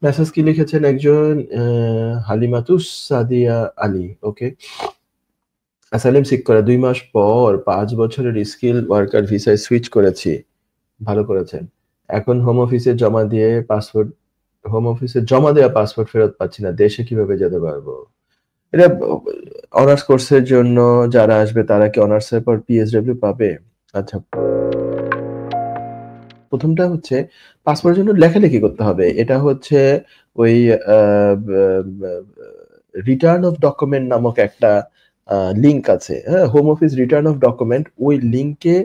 Message কি লিখেছেন একজন হালিমাতুস সাদিয়া আলী। ওকে। অ্যাসাইলাম সিক করা ২ মাস পর ৫ বছরের স্কিল ওয়ার্কার ভিসায় সুইচ করেছি। ভালো করেছেন। এখন হোম অফিসে জমা দেওয়া পাসপোর্ট ফেরত পাচ্ছি না। দেশে কিভাবে যেতে পারবো? এটা অনার্স কোর্সের জন্য যারা আসবে তারা কি অনার্সের পর পিএসডব্লিউ পাবে? আচ্ছা। প্রথমটা হচ্ছে পাসপোর্টের জন্য লেখালেখি করতে হবে। এটা হচ্ছে ওই আ বা বা রিটার্ন অফ ডকুমেন্ট নামক একটা আ লিঙ্ক আছে। হ্যাঁ? Home office return of document ওই লিঙ্কে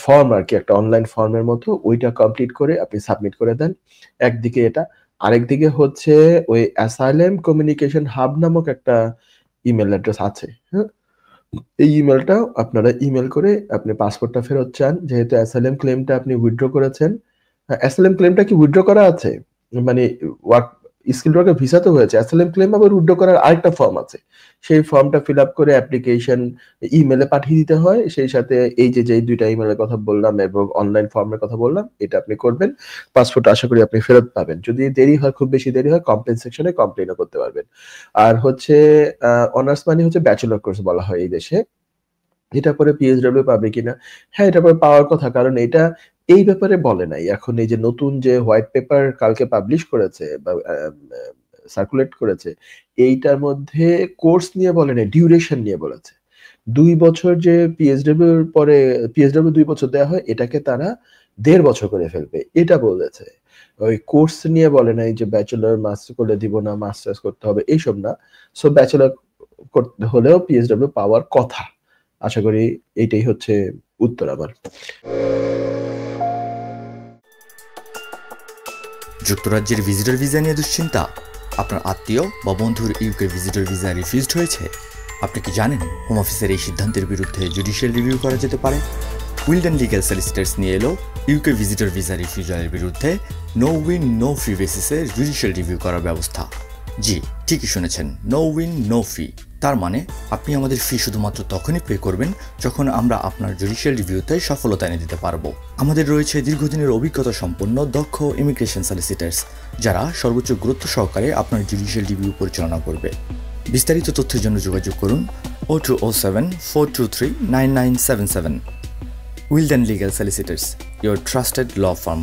ফর্ম আরকি একটা অনলাইন ফর্মের মতো ওইটা কমপ্লিট করে আপনি সাবমিট করে দেন। একদিকে এটা। আরেকদিকে হচ্ছে ওই অ্যাসাইলাম কমিউনিকেশন হাব নামক একটা ইমেইল অ্যাড্রেস আছে। হ্যাঁ? এই ইমেইলটা আপনারা ইমেইল করে আপনি পাসপোর্টটা ফেরত চান। যেহেতু অ্যাসাইলাম ক্লেইমটা আপনি উইথড্র করেছেন। অ্যাসাইলাম ক্লেইমটা কি উইথড্র করা আছে? মানে ওয়ার্ক স্কিলড ওয়ার্কার ভিসা তো হয়েছে। অ্যাসাইলাম ক্লেইম আবার উইথড্র করার আরেকটা ফর্ম আছে। সেই ফর্মটা ফিল আপ করে অ্যাপ্লিকেশন ইমেইলে পাঠিয়ে দিতে হয়। সেই সাথে এই যে, ২ টা ইমেইলের কথা বললাম এবং অনলাইন ফর্মের কথা বললাম, এটা আপনি করবেন। পাসপোর্ট আশা করি আপনি ফেরত পাবেন। যদি দেরি হয়, খুব বেশি দেরি হয়, কমপ্লেইন সেকশনে কমপ্লেইনও করতে পারবেন। আর হচ্ছে অনার্স মানে হচ্ছে ব্যাচেলর কোর্স বলা হয় এই দেশে। এটা পরে পিএইচডব্লিউ পাবে কিনা? হ্যাঁ, এটা পরে পাওয়ার কথা। কারণ এটা এই ব্যাপারে বলে নাই। এখন এই যে নতুন যে হোয়াইট পেপার কালকে পাবলিশ করেছে বা সার্কুলেট করেছে, এইটার মধ্যে কোর্স নিয়ে বলে নাই, ডিউরেশন নিয়ে বলেছে। ২ বছর যে পিএইচডব্লিউ এর পরে পিএইচডব্লিউ ২ বছর দেয়া হয়, এটাকে তারা ১.৫ বছর করে ফেলবে। এটা বলেছে। ওই কোর্স নিয়ে বলে নাই যে ব্যাচেলর মাস্টার করলে দিব না, মাস্টার্স করতে হবে, এইসব না। সো ব্যাচেলর করতে হলেও পিএইচডব্লিউ পাওয়ার কথা। আশা করি এইটাই হচ্ছে উত্তর আমার। যুক্তরাজ্যের ভিজিটর ভিসা নিয়ে দুশ্চিন্তা? আপনার আত্মীয় বা বন্ধুর ইউকে ভিজিটর ভিসা রিফিউজড হয়েছে? আপনি কি জানেন হোম অফিসের এই সিদ্ধান্তের বিরুদ্ধে জুডিশিয়াল রিভিউ করা যেতে পারে? উইলডেন লিগ্যাল সলিসিটরস নিয়ে এলো ইউকে ভিজিটর ভিসা রিফিউজালের বিরুদ্ধে নো উইন নো ফি বেসিসে জুডিশিয়াল রিভিউ করার ব্যবস্থা। জি, ঠিকই শুনেছেন, নো উইন নো ফি। তার মানে আপনি আমাদের ফি শুধুমাত্র তখনই পে করবেন যখন আমরা আপনার জুডিশিয়াল রিভিউতে সফলতা এনে দিতে পারবো। আমাদের রয়েছে দীর্ঘদিনের অভিজ্ঞতা সম্পন্ন দক্ষ ইমিগ্রেশন সলিসিটার্স, যারা সর্বোচ্চ গুরুত্ব সহকারে আপনার জুডিশিয়াল রিভিউ পরিচালনা করবে। বিস্তারিত তথ্যের জন্য যোগাযোগ করুন 0207 423 9977। Wilden legal solicitors, your trusted law firm.